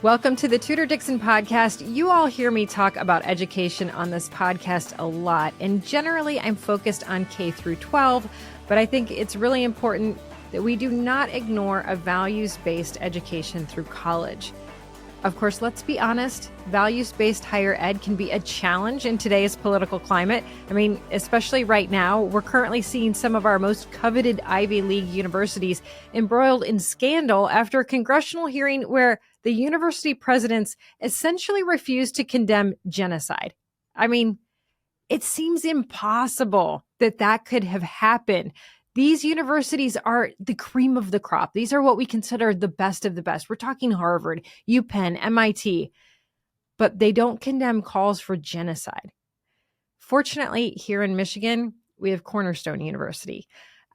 Welcome to the Tudor Dixon podcast. You all hear me talk about education on this podcast a lot, and generally I'm focused on K through 12, but I think it's really important that we do not ignore a values-based education through college. Of course, let's be honest, values-based higher ed can be a challenge in today's political climate. I mean, especially right now, we're currently seeing some of our most coveted Ivy League universities embroiled in scandal after a congressional hearing where the university presidents essentially refused to condemn genocide. I mean, it seems impossible that that could have happened. These universities are the cream of the crop. These are what we consider the best of the best. We're talking Harvard, UPenn, MIT, but they don't condemn calls for genocide. Fortunately, here in Michigan, we have Cornerstone University,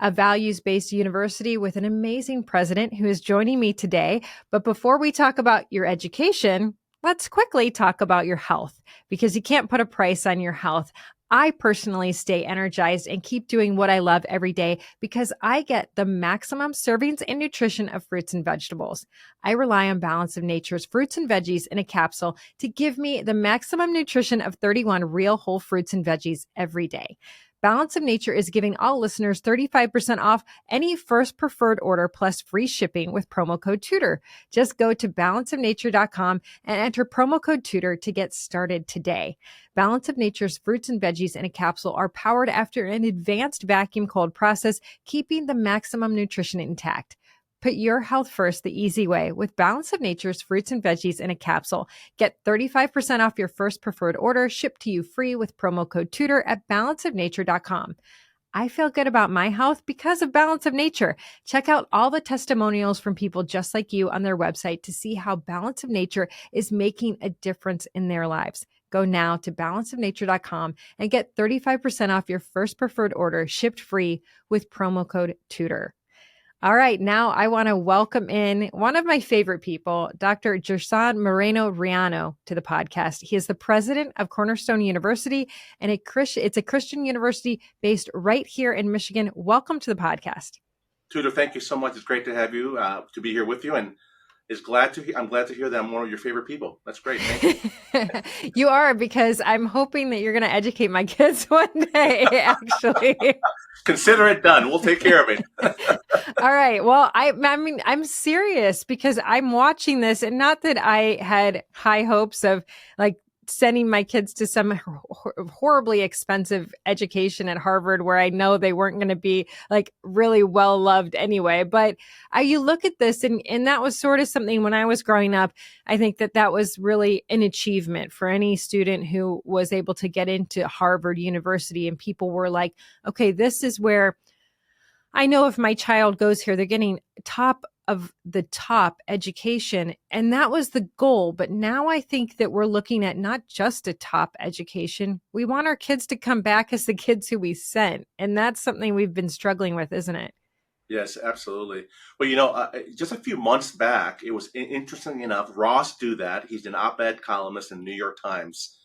a values-based university with an amazing president who is joining me today. But before we talk about your education, let's quickly talk about your health, because you can't put a price on your health. I personally stay energized and keep doing what I love every day because I get the maximum servings and nutrition of fruits and vegetables. I rely on Balance of Nature's fruits and veggies in a capsule to give me the maximum nutrition of 31 real whole fruits and veggies every day. Balance of Nature is giving all listeners 35% off any first preferred order plus free shipping with promo code TUDOR. Just go to balanceofnature.com and enter promo code TUDOR to get started today. Balance of Nature's fruits and veggies in a capsule are powered after an advanced vacuum cold process, keeping the maximum nutrition intact. Put your health first the easy way with Balance of Nature's fruits and veggies in a capsule. Get 35% off your first preferred order shipped to you free with promo code TUDOR at balanceofnature.com. I feel good about my health because of Balance of Nature. Check out all the testimonials from people just like you on their website to see how Balance of Nature is making a difference in their lives. Go now to balanceofnature.com and get 35% off your first preferred order shipped free with promo code TUDOR. All right, now I want to welcome in one of my favorite people, Dr. Gerson Moreno-Riano, to the podcast. He is the president of Cornerstone University, and it's a Christian university based right here in Michigan. Welcome to the podcast. Tudor, thank you so much. It's great to have you, to be here with you, and I'm glad to hear that I'm one of your favorite people. That's great. Thank you. You are, because I'm hoping that you're going to educate my kids one day, actually. Consider it done. We'll take care of it. All right. Well, I mean, I'm serious because I'm watching this, and not that I had high hopes of like sending my kids to some horribly expensive education at Harvard where I know they weren't going to be like really well loved anyway. But you look at this and that was sort of something when I was growing up. I think that was really an achievement for any student who was able to get into Harvard University, and people were like, okay, this is where I know if my child goes here, they're getting top of the top education. And that was the goal. But now I think that we're looking at not just a top education. We want our kids to come back as the kids who we sent. And that's something we've been struggling with, isn't it? Yes, absolutely. Well, just a few months back, it was interesting enough. Ross Douthat, he's an op-ed columnist in the New York Times.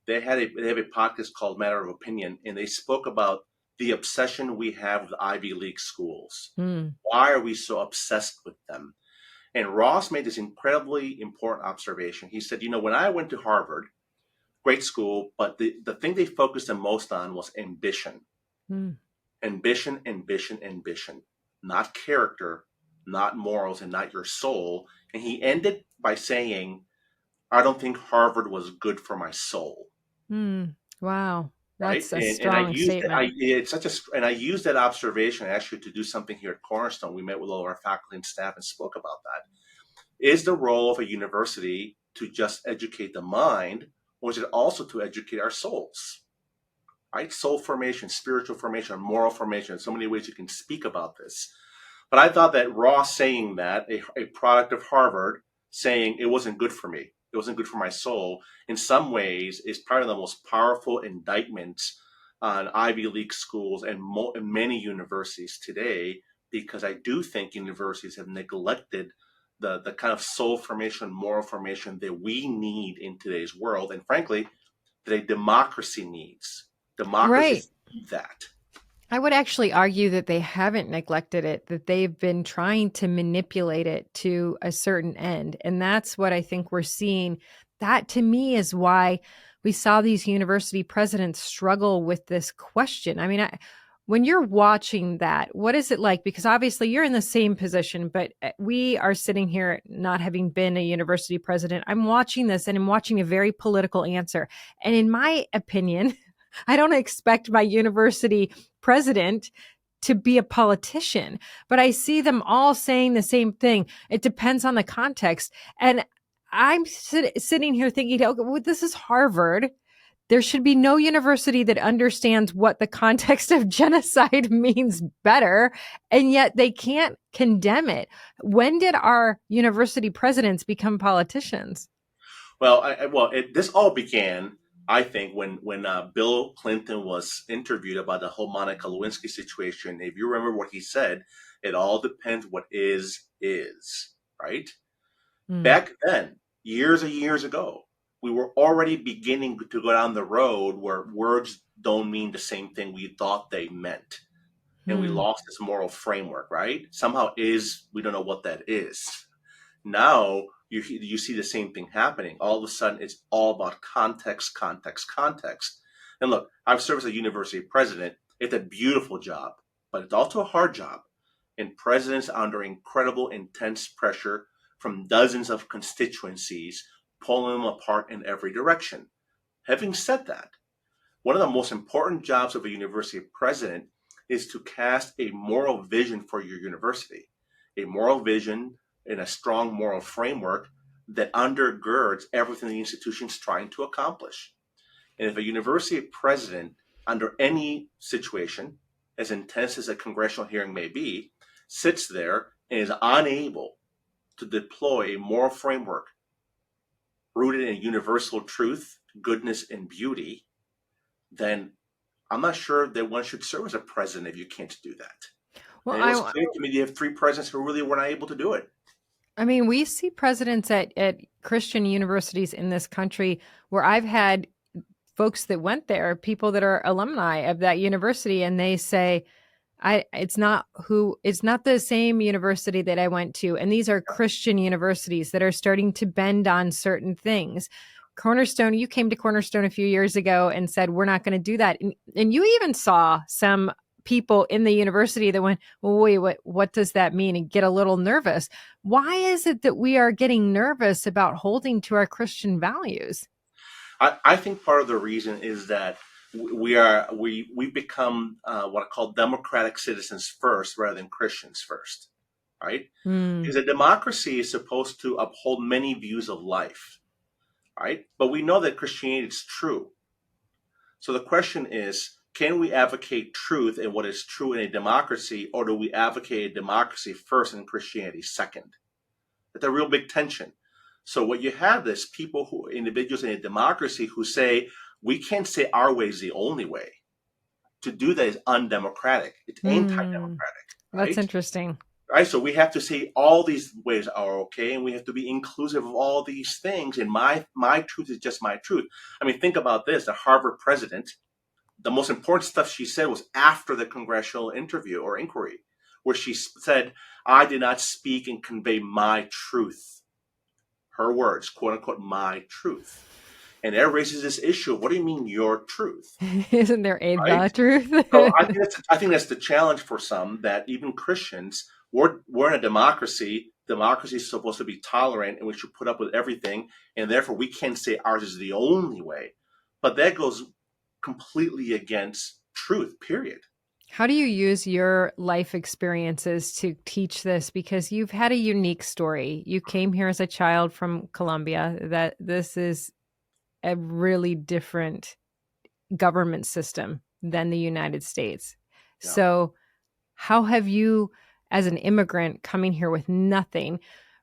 They have a podcast called Matter of Opinion, and they spoke about the obsession we have with Ivy League schools. Why are we so obsessed with them? And Ross made this incredibly important observation. He said, when I went to Harvard, great school, but the thing they focused the most on was ambition. Ambition, ambition, ambition, not character, not morals, and not your soul. And he ended by saying, I don't think Harvard was good for my soul. Wow. Right. That's a strong statement. I used that observation actually to do something here at Cornerstone. We met with all of our faculty and staff and spoke about that. Is the role of a university to just educate the mind, or is it also to educate our souls? Right? Soul formation, spiritual formation, moral formation. So many ways you can speak about this. But I thought that Ross saying that, a product of Harvard, saying it wasn't good for me, it wasn't good for my soul, in some ways is probably the most powerful indictment on Ivy League schools and many universities today, because I do think universities have neglected the kind of soul formation, moral formation that we need in today's world, and frankly, that a democracy needs. Democracy needs that. I would actually argue that they haven't neglected it, that they've been trying to manipulate it to a certain end. And that's what I think we're seeing. That to me is why we saw these university presidents struggle with this question. I mean, when you're watching that, what is it like? Because obviously you're in the same position, but we are sitting here not having been a university president. I'm watching this and I'm watching a very political answer. And in my opinion, I don't expect my university president to be a politician, but I see them all saying the same thing. It depends on the context. And I'm sitting here thinking, okay, well, this is Harvard. There should be no university that understands what the context of genocide means better, and yet they can't condemn it. When did our university presidents become politicians? Well, this all began, I think, when Bill Clinton was interviewed about the whole Monica Lewinsky situation. If you remember what he said, it all depends what is, right? Mm. Back then, years and years ago, we were already beginning to go down the road where words don't mean the same thing we thought they meant. And we Mm. lost this moral framework, right? Somehow we don't know what that is. Now you see the same thing happening. All of a sudden, it's all about context, context, context. And look, I've served as a university president. It's a beautiful job, but it's also a hard job. And presidents are under incredible, intense pressure from dozens of constituencies, pulling them apart in every direction. Having said that, one of the most important jobs of a university president is to cast a moral vision for your university, a moral vision and a strong moral framework that undergirds everything the institution's trying to accomplish. And if a university president, under any situation, as intense as a congressional hearing may be, sits there and is unable to deploy a moral framework rooted in universal truth, goodness, and beauty, then I'm not sure that one should serve as a president if you can't do that. Well, And it was clear to me you have three presidents who really were not able to do it. I mean, we see presidents at Christian universities in this country where I've had folks that went there, people that are alumni of that university, and they say, it's not the same university that I went to. And these are Christian universities that are starting to bend on certain things. Cornerstone, you came to Cornerstone a few years ago and said, we're not going to do that. And you even saw some people in the university that went, well, wait, what does that mean? And get a little nervous. Why is it that we are getting nervous about holding to our Christian values? I think part of the reason is that we've become what I call democratic citizens first rather than Christians first, right? Mm. Because a democracy is supposed to uphold many views of life, right? But we know that Christianity is true. So the question is, can we advocate truth and what is true in a democracy, or do we advocate a democracy first and Christianity second? That's a real big tension. So what you have is individuals in a democracy who say, we can't say our way is the only way. To do that is undemocratic. It's anti-democratic. Right? That's interesting. Right. So we have to say all these ways are okay, and we have to be inclusive of all these things. And my truth is just my truth. I mean, think about this: the Harvard president, the most important stuff she said was after the congressional interview or inquiry, where she said, "I did not speak and convey my truth." Her words, quote unquote, my truth. And that raises this issue. What do you mean your truth? Isn't there a Right? the truth? So I think that's the challenge for some, that even Christians, we're in a democracy. Democracy is supposed to be tolerant and we should put up with everything. And therefore we can't say ours is the only way. But that goes completely against truth, period. How do you use your life experiences to teach this? Because you've had a unique story. You came here as a child from Colombia. That this is a really different government system than the United States. Yeah. So how have you, as an immigrant coming here with nothing,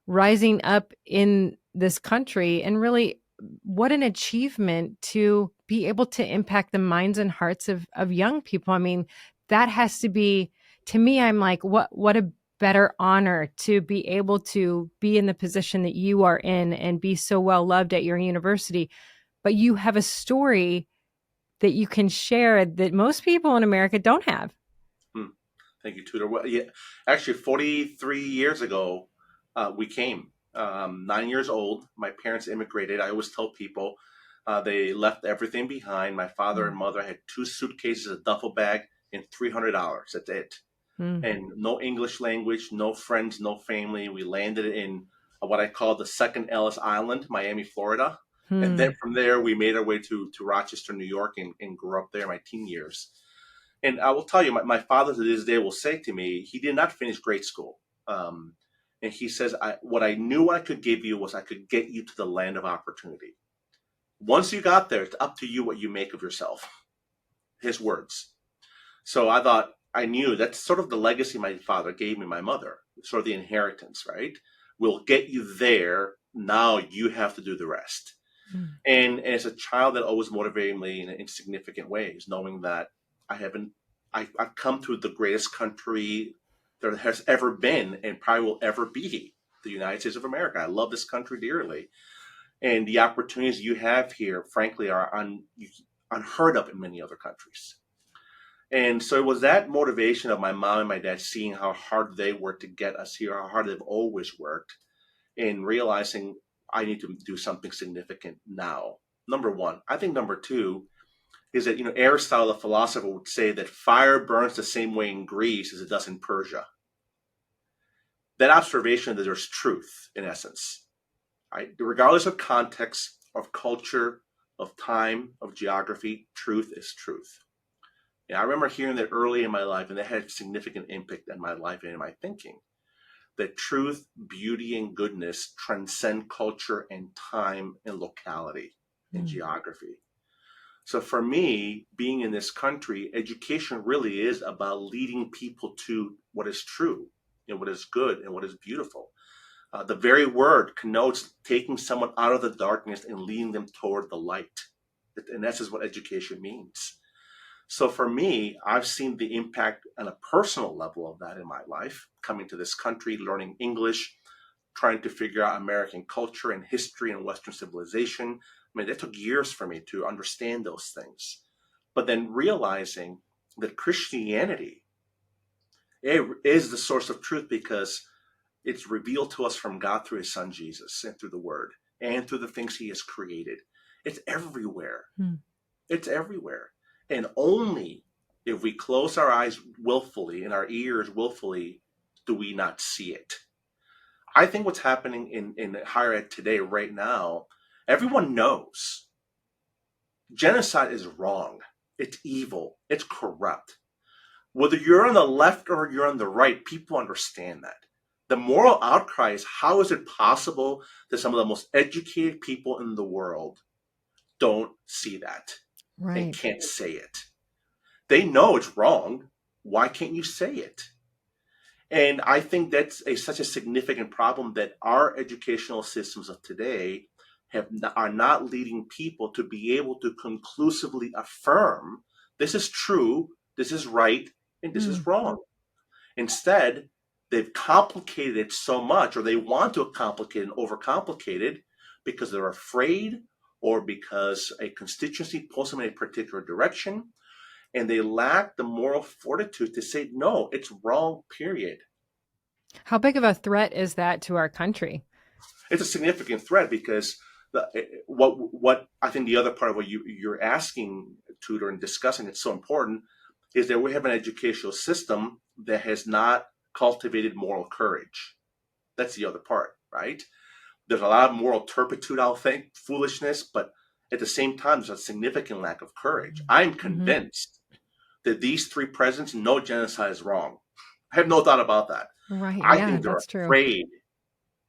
rising up in this country, and really what an achievement to be able to impact the minds and hearts of young people. I mean, that has to be, to me, I'm like, what a better honor to be able to be in the position that you are in and be so well loved at your university. But you have a story that you can share that most people in America don't have. Thank you, Tudor. Well, yeah, actually, 43 years ago, we came. 9 years old. My parents immigrated. I always tell people they left everything behind. My father and mother had two suitcases, a duffel bag, and $300. That's it. Mm-hmm. And no English language, no friends, no family. We landed in what I call the second Ellis Island, Miami, Florida. And then from there, we made our way to Rochester, New York, and grew up there my teen years. And I will tell you, my father to this day will say to me, he did not finish grade school. Um, and he says, what I knew I could give you was I could get you to the land of opportunity. Once you got there, it's up to you what you make of yourself. His words. So I thought, I knew that's sort of the legacy my father gave me, my mother, sort of the inheritance, right? We'll get you there. Now you have to do the rest. And as a child, that always motivated me in significant ways, knowing that I've come to the greatest country there has ever been and probably will ever be, the United States of America. I love this country dearly. And the opportunities you have here, frankly, are unheard of in many other countries. And so it was that motivation of my mom and my dad seeing how hard they worked to get us here, how hard they've always worked, and realizing I need to do something significant now. Number one. I think number two is that, Aristotle, the philosopher, would say that fire burns the same way in Greece as it does in Persia. That observation that there's truth, in essence, right? Regardless of context, of culture, of time, of geography, truth is truth. And I remember hearing that early in my life, and that had significant impact on my life and in my thinking. That truth, beauty, and goodness transcend culture and time and locality and geography. So for me, being in this country, education really is about leading people to what is true and what is good and what is beautiful. The very word connotes taking someone out of the darkness and leading them toward the light. And that's just what education means. So for me, I've seen the impact on a personal level of that in my life, coming to this country, learning English, trying to figure out American culture and history and Western civilization. I mean, that took years for me to understand those things. But then realizing that Christianity is the source of truth because it's revealed to us from God through his son Jesus and through the word and through the things he has created. It's everywhere. It's everywhere. And only if we close our eyes willfully and our ears willfully do we not see it. I think what's happening in higher ed today, right now, everyone knows genocide is wrong. It's evil. It's corrupt. Whether you're on the left or you're on the right, people understand that. The moral outcry is, how is it possible that some of the most educated people in the world don't see that? Right. And can't say it? They know it's wrong. Why can't you say it? And I think that's such a significant problem that our educational systems of today are not leading people to be able to conclusively affirm this is true, this is right, and this is wrong. Instead, they've complicated it so much, or they want to complicate and overcomplicate it because they're afraid or because a constituency pulls them in a particular direction, and they lack the moral fortitude to say, no, it's wrong, period. How big of a threat is that to our country? It's a significant threat because what I think the other part of what you're asking, Tudor, and discussing, it's so important, is that we have an educational system that has not cultivated moral courage. That's the other part, right? There's a lot of moral turpitude, I'll think, foolishness, but at the same time, there's a significant lack of courage. I'm convinced that these three presidents know genocide is wrong. I have no doubt about that. Right. I think they're afraid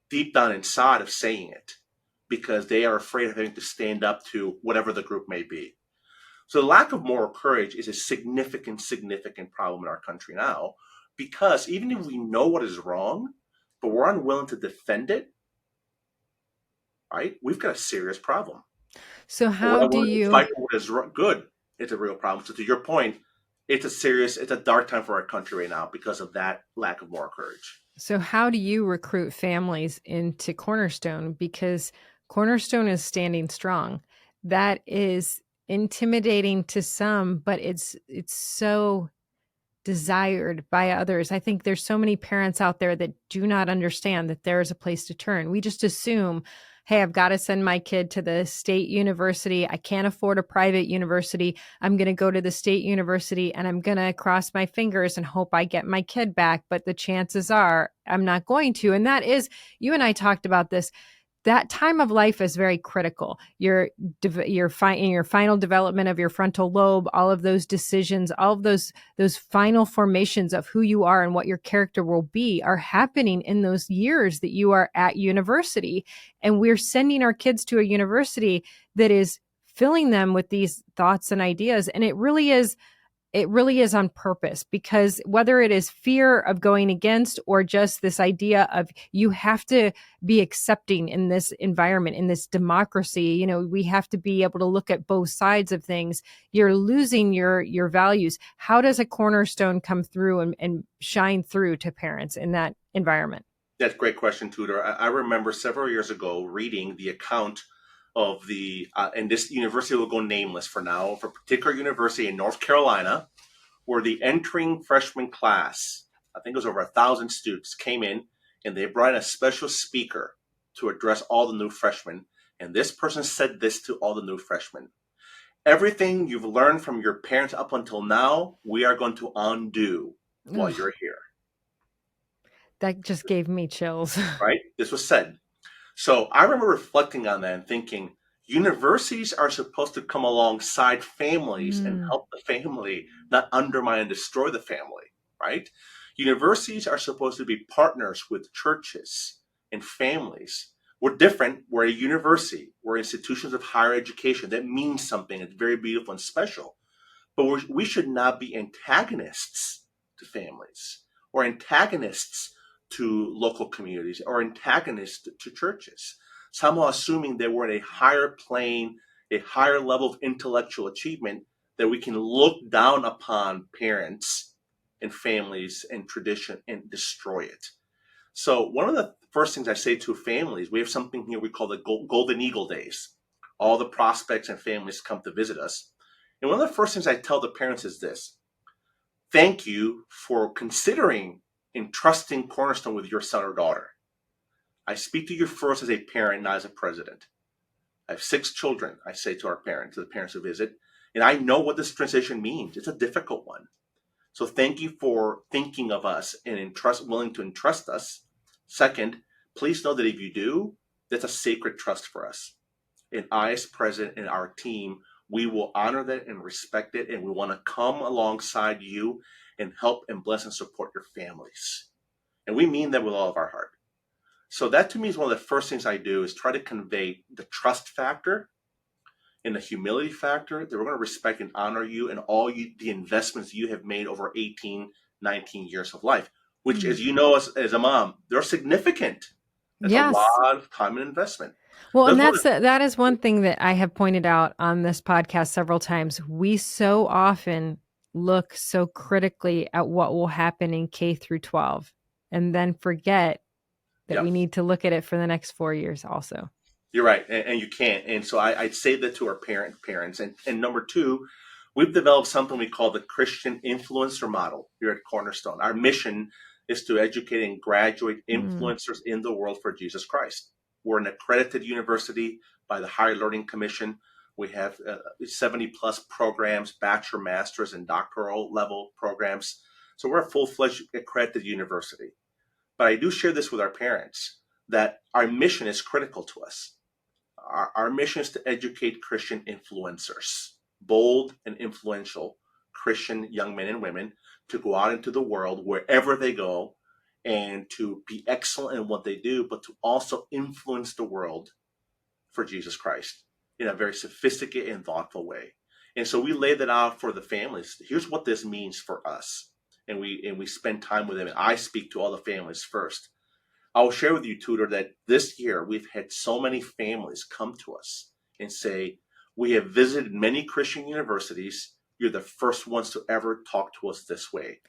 deep down inside of saying it because they are afraid of having to stand up to whatever the group may be. So the lack of moral courage is a significant, significant problem in our country now, because even if we know what is wrong, but we're unwilling to defend it, right? We've got a serious problem. So how do you fight for what is good? It's a real problem. So to your point, it's a dark time for our country right now because of that lack of moral courage. So how do you recruit families into Cornerstone? Because Cornerstone is standing strong. That is intimidating to some, but it's so desired by others. I think there's so many parents out there that do not understand that there is a place to turn. We just assume, hey, I've got to send my kid to the state university. I can't afford a private university. I'm going to go to the state university and I'm going to cross my fingers and hope I get my kid back. But the chances are I'm not going to. And that is, you and I talked about this, that time of life is very critical. You're in your final development of your frontal lobe, all of those decisions, all of those final formations of who you are and what your character will be are happening in those years that you are at university. And we're sending our kids to a university that is filling them with these thoughts and ideas. And it really is on purpose, because whether it is fear of going against or just this idea of you have to be accepting in this environment, in this democracy, we have to be able to look at both sides of things. You're losing your values. How does a Cornerstone come through and shine through to parents in that environment? That's a great question, Tudor. I remember several years ago reading the account of and this university will go nameless for now, of a particular university in North Carolina, where the entering freshman class, I think it was over 1,000 students, came in and they brought in a special speaker to address all the new freshmen. And this person said this to all the new freshmen: everything you've learned from your parents up until now, we are going to undo while you're here. That just gave me chills. Right? This was said. So I remember reflecting on that and thinking, universities are supposed to come alongside families and help the family, not undermine and destroy the family, right? Universities are supposed to be partners with churches and families. We're different. We're a university. We're institutions of higher education. That means something. It's very beautiful and special. But we should not be antagonists to families or antagonists to local communities or antagonists to churches, somehow assuming that we're in a higher plane, a higher level of intellectual achievement, that we can look down upon parents and families and tradition and destroy it. So one of the first things I say to families, we have something here we call the Golden Eagle Days. All the prospects and families come to visit us. And one of the first things I tell the parents is this: thank you for considering entrusting Cornerstone with your son or daughter. I speak to you first as a parent, not as a president. I have 6 children, I say to the parents who visit, and I know what this transition means. It's a difficult one. So thank you for thinking of us and willing to entrust us. Second, please know that if you do, that's a sacred trust for us. And I, as president, and our team, we will honor that and respect it, and we want to come alongside you and help and bless and support your families. And we mean that with all of our heart. So that to me is one of the first things I do, is try to convey the trust factor and the humility factor, that we're going to respect and honor you and the investments you have made over 18, 19 years of life, which, as you know, as a mom, they're significant. That's a lot of time and investment. Well, and that is one thing that I have pointed out on this podcast several times. We so often look so critically at what will happen in K through 12 and then forget that we need to look at it for the next 4 years also. You're right. And you can't. And so I'd say that to our parents. And number 2, we've developed something we call the Christian influencer model here at Cornerstone. Our mission is to educate and graduate influencers in the world for Jesus Christ. We're an accredited university by the Higher Learning Commission. We have 70 plus programs, bachelor, master's, and doctoral level programs. So we're a full-fledged accredited university. But I do share this with our parents, that our mission is critical to us. Our mission is to educate Christian influencers, bold and influential Christian young men and women, to go out into the world wherever they go and to be excellent in what they do, but to also influence the world for Jesus Christ in a very sophisticated and thoughtful way. And so we lay that out for the families. Here's what this means for us. And we spend time with them. And I speak to all the families first. I will share with you, Tudor, that this year we've had so many families come to us and say, we have visited many Christian universities. You're the first ones to ever talk to us this way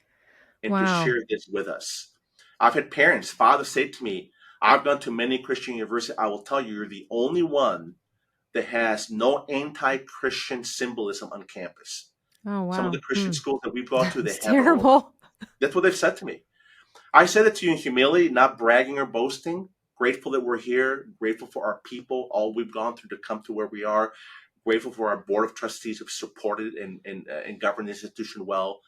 and to share this with us. I've had parents, fathers say to me, I've gone to many Christian universities. I will tell you, you're the only one that has no anti-Christian symbolism on campus. Oh, Some of wow. the Christian schools that we've gone to, they It's have their own. terrible. That's what they've said to me. I said it to you in humility, not bragging or boasting. Grateful that we're here. Grateful for our people, all we've gone through to come to where we are. Grateful for our board of trustees who've supported and governed the institution well.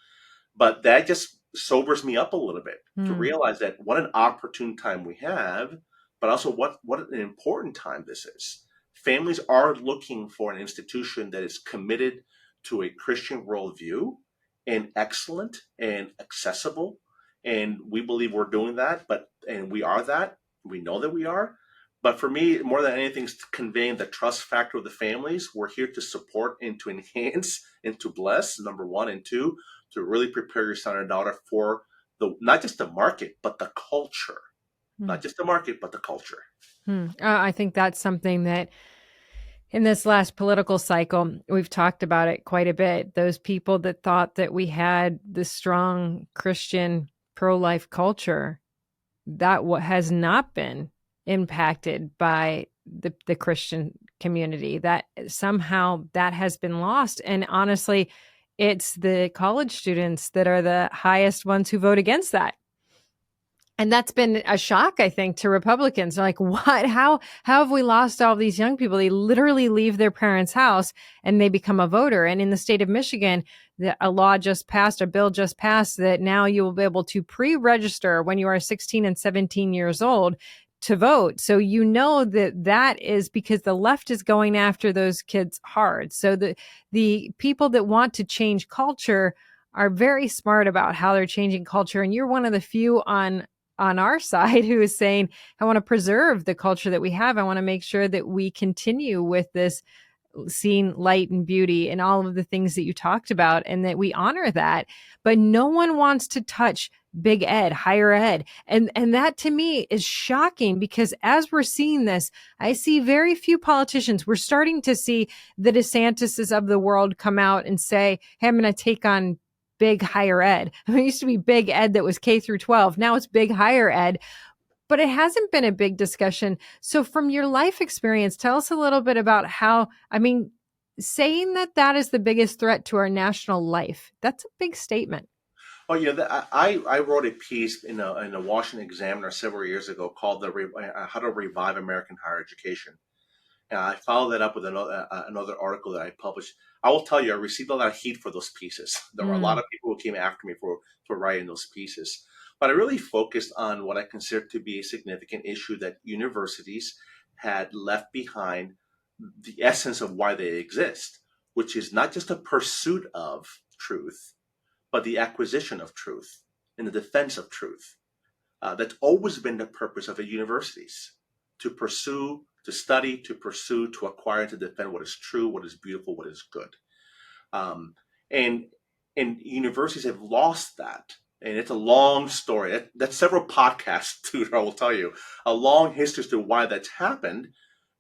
But that just sobers me up a little bit to Hmm. realize that what an opportune time we have, but also what an important time this is. Families are looking for an institution that is committed to a Christian worldview and excellent and accessible. And we believe we're doing that, and we are that. We know that we are. But for me, more than anything, is conveying the trust factor of the families. We're here to support and to enhance and to bless, number one, and two, to really prepare your son or daughter for the not just the market, but the culture. Hmm. Not just the market, but the culture. Hmm. I think that's something that in this last political cycle, we've talked about it quite a bit. Those people that thought that we had the strong Christian pro-life culture that has not been impacted by the Christian community, that somehow that has been lost. And honestly, it's the college students that are the highest ones who vote against that. And that's been a shock, I think, to Republicans. They're like, what? How have we lost all these young people? They literally leave their parents' house and they become a voter. And in the state of Michigan, a bill just passed that now you will be able to pre-register when you are 16 and 17 years old to vote. So you know that is because the left is going after those kids hard. So the people that want to change culture are very smart about how they're changing culture. And you're one of the few on our side who is saying, I want to preserve the culture that we have. I want to make sure that we continue with this seeing light and beauty and all of the things that you talked about and that we honor that. But no one wants to touch big ed, higher ed. And that to me is shocking because as we're seeing this, I see very few politicians. We're starting to see the DeSantis's of the world come out and say, hey, I'm going to take on big higher ed. I mean, it used to be big ed that was K through 12. Now it's big higher ed, but it hasn't been a big discussion. So from your life experience, tell us a little bit about how, I mean, saying that is the biggest threat to our national life. That's a big statement. Oh yeah, I wrote a piece in a Washington Examiner several years ago called "How to Revive American Higher Education." And I followed that up with another article that I published. I will tell you, I received a lot of heat for those pieces. There were a lot Mm, of people who came after me for writing those pieces. But I really focused on what I consider to be a significant issue that universities had left behind the essence of why they exist, which is not just a pursuit of truth, but the acquisition of truth and the defense of truth. That's always been the purpose of the universities to pursue, to study, to pursue, to acquire, to defend what is true, what is beautiful, what is good. Um, and and universities have lost that. And it's a long story. That's several podcasts, too, I will tell you. A long history as to why that's happened.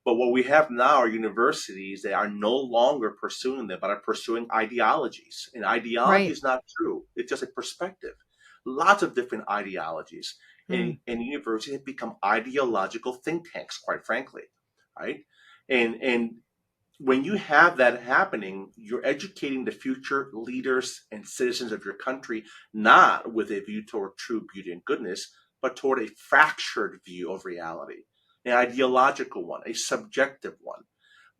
But what we have now are universities that are no longer pursuing them, but are pursuing ideologies. And ideology right. is not true. It's just a perspective. Lots of different ideologies. Mm, And universities have become ideological think tanks, quite frankly. Right? And when you have that happening, you're educating the future leaders and citizens of your country, not with a view toward true beauty and goodness, but toward a fractured view of reality, an ideological one, a subjective one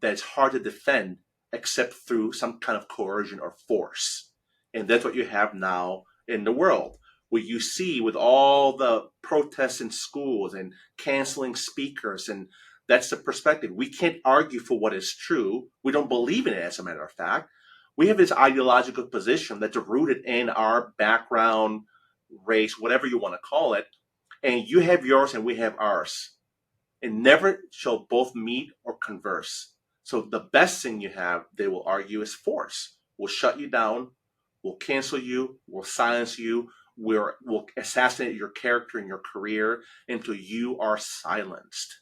that's hard to defend except through some kind of coercion or force. And that's what you have now in the world. What you see with all the protests in schools and canceling speakers, and that's the perspective. We can't argue for what is true. We don't believe in it, as a matter of fact. We have this ideological position that's rooted in our background, race, whatever you want to call it. And you have yours and we have ours, and never shall both meet or converse. So the best thing you have, they will argue, is force. We'll shut you down, we'll cancel you, we'll silence you, we'll assassinate your character and your career until you are silenced.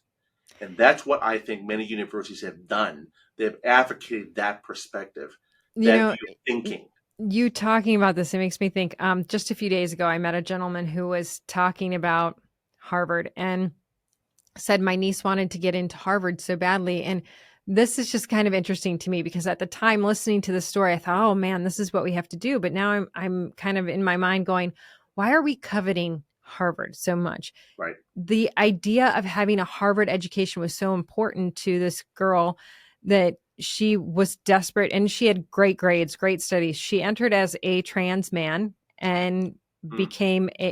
And that's what I think many universities have done. They've advocated that perspective, you that know, view of thinking. you talking about this, it makes me think, just a few days ago, I met a gentleman who was talking about Harvard and said my niece wanted to get into Harvard so badly. And this is just kind of interesting to me because at the time listening to the story, I thought, oh man, this is what we have to do. But now I'm kind of in my mind going, why are we coveting Harvard so much? Right. The idea of having a Harvard education was so important to this girl that she was desperate, and she had great grades, great studies. She entered as a trans man and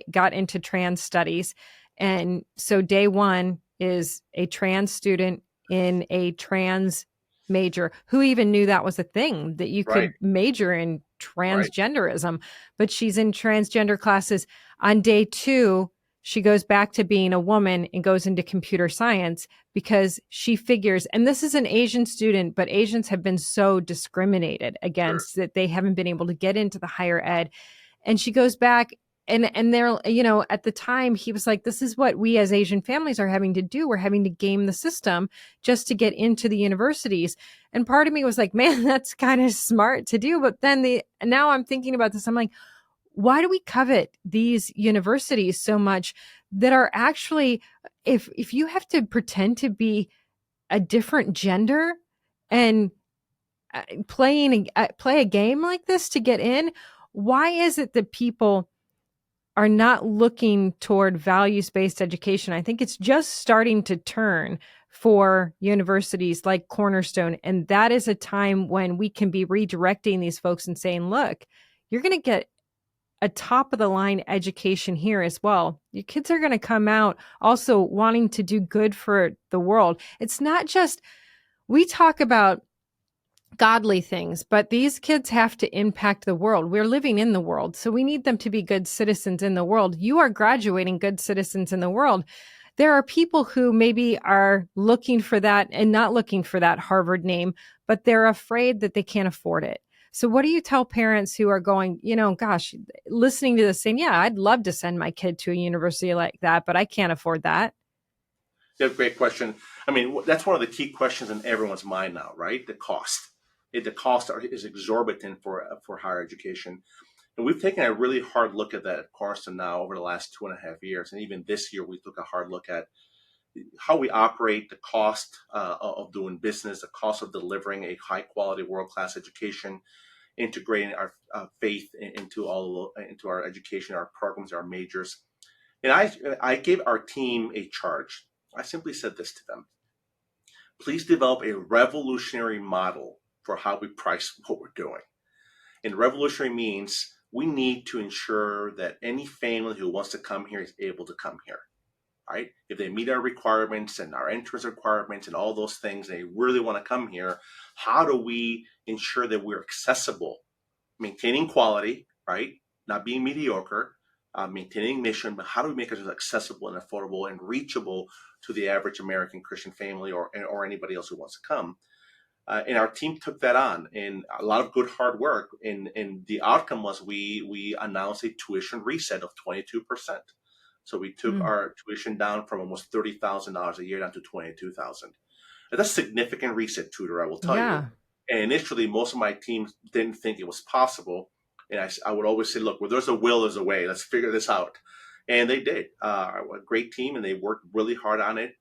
got into trans studies. And so day one is a trans student in a trans major. Who even knew that was a thing, that you could major in transgenderism? But she's in transgender classes. On day two, she goes back to being a woman and goes into computer science because she figures, and this is an Asian student, but Asians have been so discriminated against that they haven't been able to get into the higher ed. And she goes back, and they're, at the time he was like, this is what we as Asian families are having to do. We're having to game the system just to get into the universities. And part of me was like, man, that's kind of smart to do. But then now I'm thinking about this. I'm like, why do we covet these universities so much that are actually, if you have to pretend to be a different gender and play a game like this to get in, why is it that people are not looking toward values-based education? I think it's just starting to turn for universities like Cornerstone. And that is a time when we can be redirecting these folks and saying, look, you're going to get a top of the line education here as well. Your kids are going to come out also wanting to do good for the world. It's not just, we talk about godly things, but these kids have to impact the world. We're living in the world, so we need them to be good citizens in the world. You are graduating good citizens in the world. There are people who maybe are looking for that and not looking for that Harvard name, but they're afraid that they can't afford it. So what do you tell parents who are going, gosh, listening to this saying, yeah, I'd love to send my kid to a university like that, but I can't afford that? Yeah, great question. I mean, that's one of the key questions in everyone's mind now, right? The cost. The cost is exorbitant for higher education. And we've taken a really hard look at that at Cornerstone now over the last 2.5 years. And even this year, we took a hard look at how we operate, the cost of doing business, the cost of delivering a high quality, world-class education, integrating our faith into our education, our programs, our majors. And I gave our team a charge. I simply said this to them: please develop a revolutionary model for how we price what we're doing. And revolutionary means we need to ensure that any family who wants to come here is able to come here, right? If they meet our requirements and our entrance requirements and all those things, they really want to come here, how do we ensure that we're accessible, maintaining quality, right? Not being mediocre, maintaining mission, but how do we make it accessible and affordable and reachable to the average American Christian family or anybody else who wants to come? And our team took that on, and a lot of good hard work. And the outcome was we announced a tuition reset of 22%. So we took our tuition down from almost $30,000 a year down to $22,000. That's a significant reset, Tudor, I will tell you. And initially, most of my team didn't think it was possible. And I would always say, look, where there's a will, there's a way. Let's figure this out. And they did. A great team, and they worked really hard on it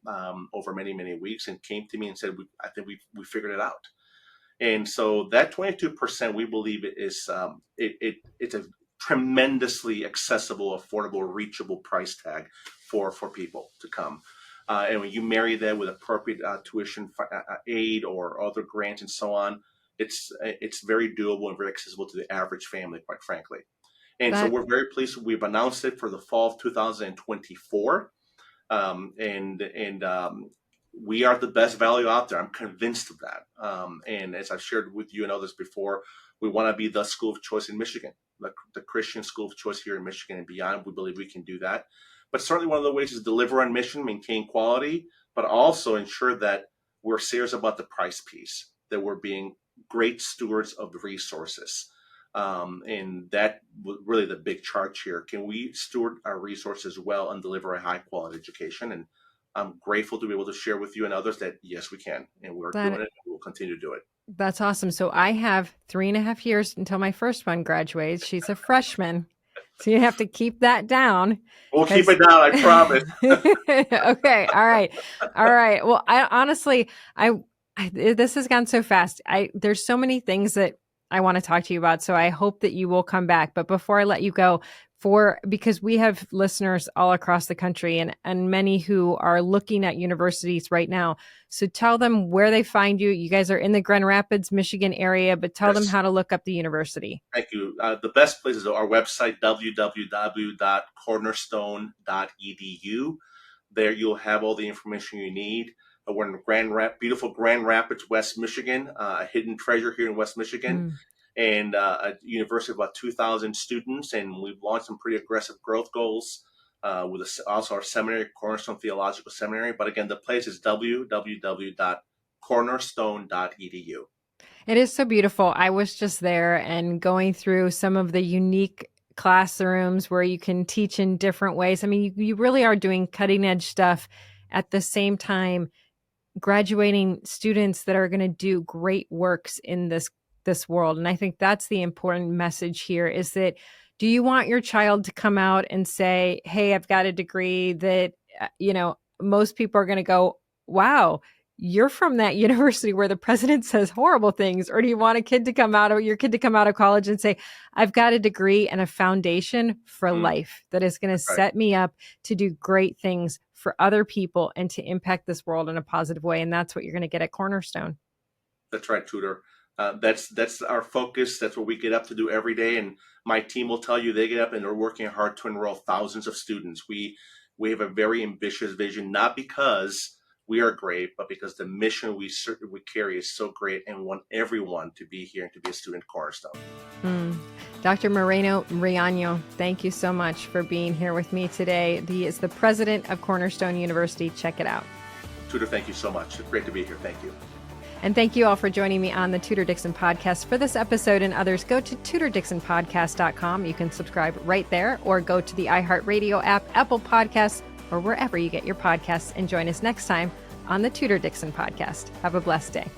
over many, many weeks, and came to me and said, I think we figured it out. And so that 22%, we believe, is it's a tremendously accessible, affordable, reachable price tag for people to come. And when you marry that with appropriate tuition aid or other grants and so on, it's very doable and very accessible to the average family, quite frankly. And so we're very pleased. We've announced it for the fall of 2024. We are the best value out there. I'm convinced of that. And as I've shared with you and others before, we want to be the school of choice in Michigan, the Christian school of choice here in Michigan and beyond. We believe we can do that. But certainly one of the ways is deliver on mission, maintain quality, but also ensure that we're serious about the price piece, that we're being great stewards of the resources. And that was really the big charge here. Can we steward our resources well and deliver a high quality education? And I'm grateful to be able to share with you and others that yes, we can, and we're doing it, and we'll continue to do it. That's awesome. So I have 3.5 years until my first one graduates. She's a freshman, so you have to keep that down. We'll keep it down, I promise. Okay. All right. Well, I honestly, This has gone so fast. There's so many things that I want to talk to you about. So I hope that you will come back. But before I let you go, because we have listeners all across the country and many who are looking at universities right now. So tell them where they find you. You guys are in the Grand Rapids, Michigan area, but tell them how to look up the university. Thank you. The best place is our website, www.cornerstone.edu. There you'll have all the information you need. We're in beautiful Grand Rapids, West Michigan, a hidden treasure here in West Michigan, and a university of about 2,000 students. And we've launched some pretty aggressive growth goals with also our seminary, Cornerstone Theological Seminary. But again, the place is www.cornerstone.edu. It is so beautiful. I was just there and going through some of the unique classrooms where you can teach in different ways. I mean, you really are doing cutting edge stuff at the same time, graduating students that are going to do great works in this world. And I think that's the important message here is that, do you want your child to come out and say, hey, I've got a degree that, most people are going to go, wow, you're from that university where the president says horrible things? Or do you want your kid to come out of college and say, I've got a degree and a foundation for life that is going to set me up to do great things for other people and to impact this world in a positive way? And that's what you're going to get at Cornerstone. That's right, Tudor. That's our focus. That's what we get up to do every day. And my team will tell you they get up and they're working hard to enroll thousands of students. We have a very ambitious vision, not because we are great, but because the mission we carry is so great and want everyone to be here and to be a student at Cornerstone. Dr. Moreno-Riaño, thank you so much for being here with me today. He is the president of Cornerstone University. Check it out. Tudor, thank you so much. It's great to be here. Thank you. And thank you all for joining me on the Tudor Dixon Podcast. For this episode and others, go to TudorDixonPodcast.com. You can subscribe right there or go to the iHeartRadio app, Apple Podcasts, or wherever you get your podcasts, and join us next time on the Tudor Dixon Podcast. Have a blessed day.